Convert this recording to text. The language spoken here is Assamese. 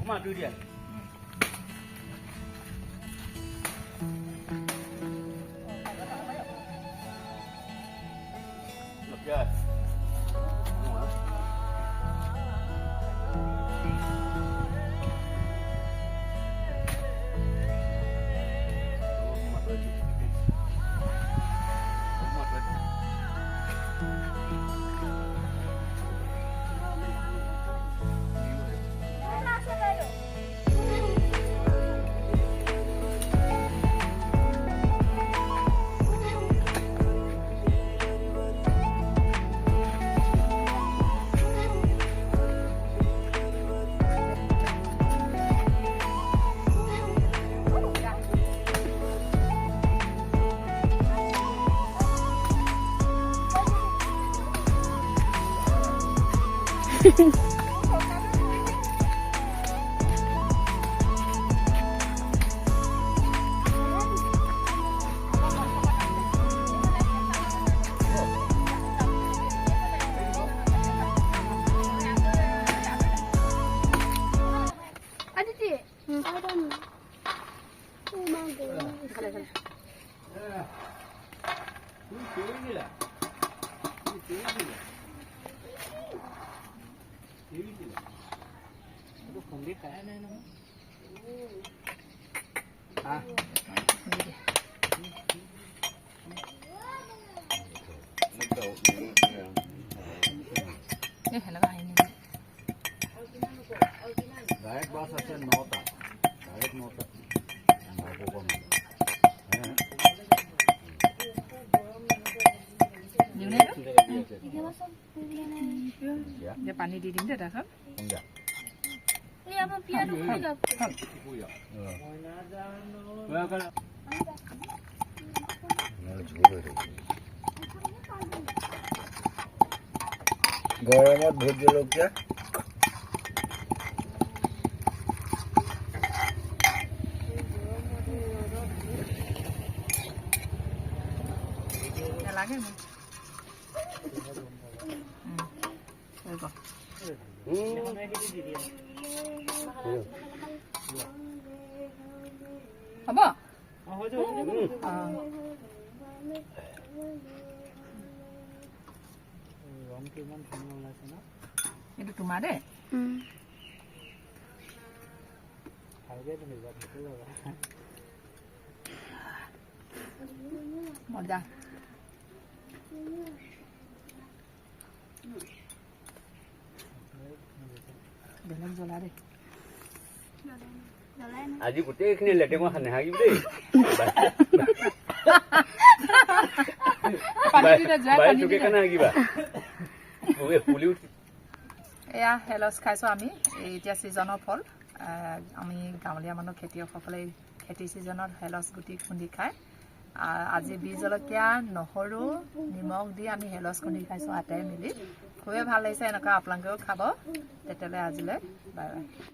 Come on, do it. Look good. Direct bus আছে 9টা direct 9টা Ya pani di din dah kan? Enggak. Iya, mau biar dulu enggak. Iya. Kalau গরমত ভোট জলকীয়া Lagi nih. Apa? Itu cuma deh. Mau dah. Dalam zola deh. আজি গোটেইখিনি লেটেঙৰ খানে হাগিব দেই বাইটোকে কেনে হাগিবা পুলি উঠি এয়া হেলছ খাইছো আমি এতিয়া সিজনৰ ফল আমি গাঁৱলীয়া মানুহ খেতিয়কসকলে খেতি সিজনত হেলছ গুটি খুন্দি খায় আজি বীজ জলকীয়া নহৰু নিমখ দি আমি হেলছ খুন্দি খাইছো আটাই মিলি খুবেই ভাল লাগিছে এনেকুৱা আপোনালোকেও খাব তেতিয়ালে আজিলৈ বাই বাই